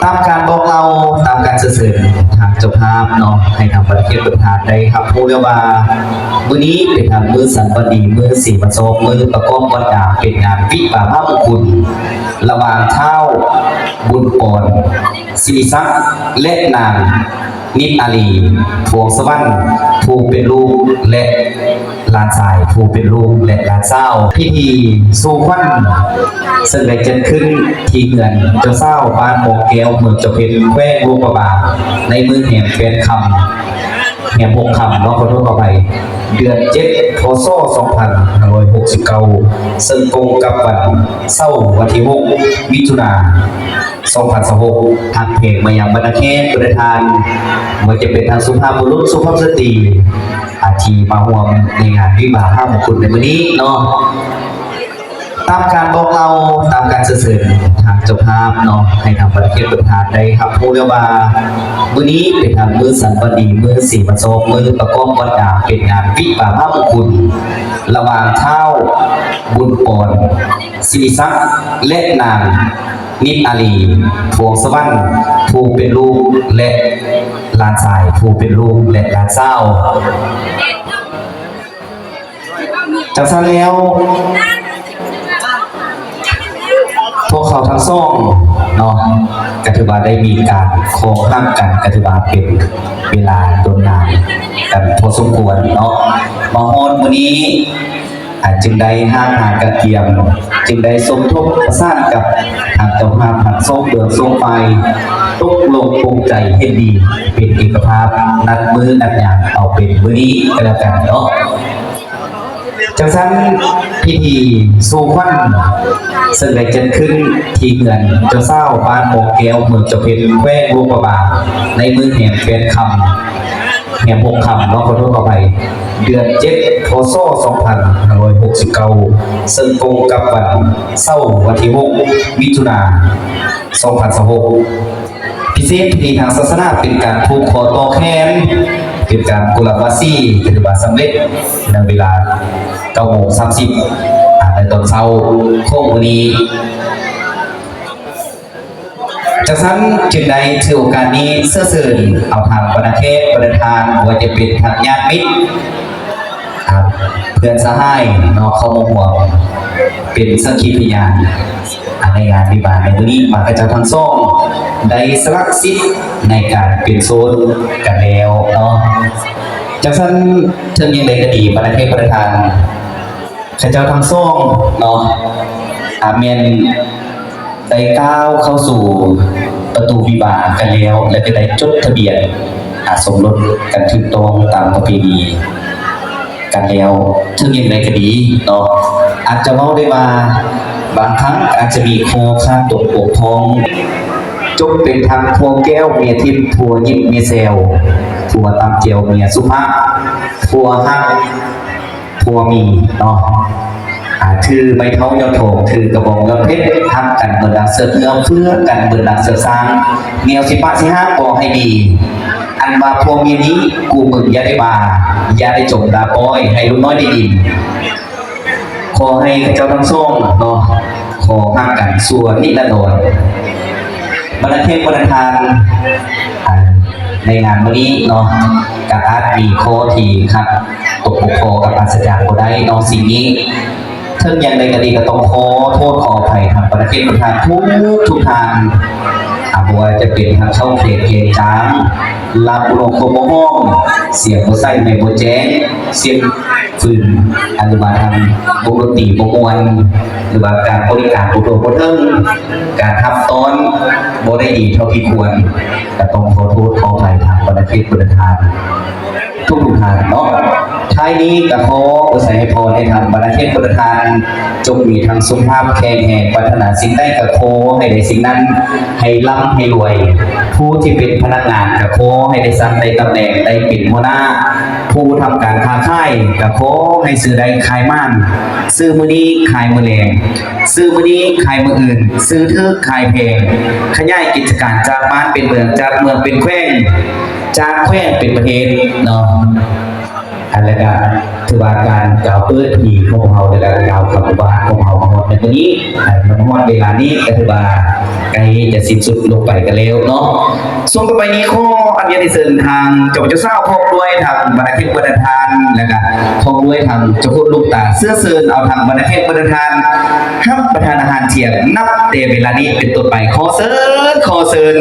ตามการบอกเราตามการเสนอทางเจ้าภาพเนาะให้ทางประเทศประธานได้ครับพูดว่ามื้อนี้เป็นทางมื้อสันปดีมื้อสีบรรโซมื้อประกอบวัดดาเป็นงานวิบากพระมงคลระหว่างเท้าบุญปอนศิริศักดิ์และนางนิตอาลีพวงสวรรค์ผู้เป็นลูกและหลานชายผู้เป็นลูกและหลานสาวพิธีสู่ขวัญซึ่งได้จัดขึ้นที่เงินเจ้าเศร้าบ้านโมกแก้วเมืองเจ้าเพชรแควงลูกประบาในมือแห่งเป็นคำแห่ง6 คำขอโทษขอไปเดือน7พศ2569ซึ่งตรงกับวันเสาร์วันที่6มิถุนายน2026ทางเพลงมายังบรรณาเขตประธานมันจะเป็นทางสุภาพบุรุษสุภาพสตรีอาชีมาห่วงในงานวิวาห์ของคุณในวันนี้เนาะตามการบอกเราตามการเสนอทางเจ้าภาพเนาะให้ทางประเทศประธานได้ครับพูดว่ามื้อนี้เป็นทางมื้อสันปดีมื้อสีบรรโซมื้อประกอบวัดดาเป็นงานวิวาห์พระมงคลระหว่างเท้าบุญปอนศิริศักดิ์และนางนิตอาลีพวงสวรรค์ผู้เป็นลูกและหลานชายผู้เป็นลูกและหลานสาวจากนั้นแล้วพวกเขาทั้งสองเนาะกถือว่าได้มีการโค้งข้ามกันกถือว่าเป็นเวลาโดนนานกันพอสมควรเนาะมาฮอนวันนี้จึงได้ห้างหากันเกียมจึงได้สมทบประสานกับทางเจ้าภาพทางโซ่เดือดโซ่ไฟตกลงปรงใจให้ดีเป็นเอกภาพนัดมือนัดอย่างเอาเป็นวันนี้ก็แล้วกันเนาะจากนั้นพิธีสู่ขวัญซึ่งได้จัดขึ้นที่เงินเจ้าเศร้าบ้านโมกแก้วเมืองเจ้าเพชรแควงลูกประบาในมือแห่งเป็นคำแห่ง6 คำขอโทษขอไปเดือน7พศ2569ซึ่งตรงกับวันเสาร์วันที่6มิถุนายน2026พิเศษพิธีทางศาสนาเป็นการผูกคอต่อแขนเป็นการกุลวาสีปฏิบัติสำเร็จในเวลา9:30ในตอนเช้าของวันนี้จากนั้นจึงได้ถือโอกาสนี้เสื้อสื่อเอาทางประเทศประธานว่าจะเป็นทางญาติมิตรเพื่อนสหายนอกเข้ามาห่วงเป็นสักขีพยานในงานวิวาห์ในวันนี้มากระเจ้าทั้งสองได้สลักสิทธิ์ในการเป็นโซนกันแล้วเนาะจากนั้นเทิงยังได้กระดีประเทศประธานข้าเจ้าทั้งสองเนาะเมียนได้ก้าวเข้าสู่ประตูวิวาห์กันแล้วและก็ได้จดทะเบียนสมรสกันถูกต้องตามประเพณีกันแล้วถึงยังไงก็ดีเนาะอาจจะเล่าได้ว่าบางครั้งอาจจะมีโคข้างตกปกท้องจบเป็นทางพวงแก้วเมียทิพย์ผัวยิบเมียเซลผัวตามเจียวเมียสุภาพผัวฮักผัวมีเนาะถือใบเท้ายอดโถงถือกระบอกยอดเพชรทำกันเมือดังเสือเนื้อเพื่อกันเมือดังเสือสร้างเนียวสิบาสิห้าบอกให้ดีอันว่าพวงเมียนี้กูมึงอย่าได้บาอย่าได้จมดาป้อยให้ลูกน้อยได้ดินขอให้เจ้าทั้งสองเนาะขอห้ามกันส่วนนิรันดรบรรเทศประธานในงานวันนี้เนาะกับอาร์ตมีโคทีครับตกปกครองกับปัสยาก็ได้เนาะสิ่งนี้เท่งอย่างใดก็ดีก็ต้องขอโทษขออภัยทางประเทศประธานทุกทางบัวจะเป็นทางเข้าเพลงเกจามลาบุโรโคโมห้องเสียงโบไซในโบแจ้งเสียงฟืนอันมาทำบุรตีโบมวนหรือว่าการบริการบุโรโบเทิงการทับต้นโบได้ดีเท่าที่ควรแต่ต้องขอโทษขออภัยทางประเทศประธานทุกทางเนาะท้ายนี้กับขออุตส่าห์ให้พรให้ทำประเทศประธานจงมีทางสุขภาพแข็งแรงปรารถนาสิ่งใดกับโคให้ได้สิ่งนั้นให้ร่ำให้รวยผู้ที่เป็นพนักงานกับโคให้ได้สั่งได้ตำแหน่งได้เป็นหัวหน้าผู้ทำการค้าขายกับโคให้ซื้อได้ขายม่านซื้อมือนี้ขายมือแรงซื้อมือนี้ขายมืออื่นซื้อเทือกขายเพลงขยายกิจการจากบ้านเป็นเมืองจากเมืองเป็นแขวงจากแขวงเป็นประเทศเนาะ อันแล้วก็ถือว่าการกล่าวเปิดผีของเราแล้วก็กล่าวคำว่าของเราทั้งหมดในวันนี้ทั้งหมดเวลานี้ก็ถือว่าใกล้จะสิ้นสุดลงไปกันแล้วเนาะส่วนต่อไปนี้ข้ออันยานิเสริญทางเจ้าเจ้าเศร้าพบด้วยทางบรรณาเขตบรรณทานแล้วก็พบด้วยทางเจ้าคุณลูกตาเสื้อเซินเอาทางบรรณาเขตบรรณทานห้ามประทานอาหารเที่ยงนับแต่เวลานี้เป็นต้นไปขอเซิน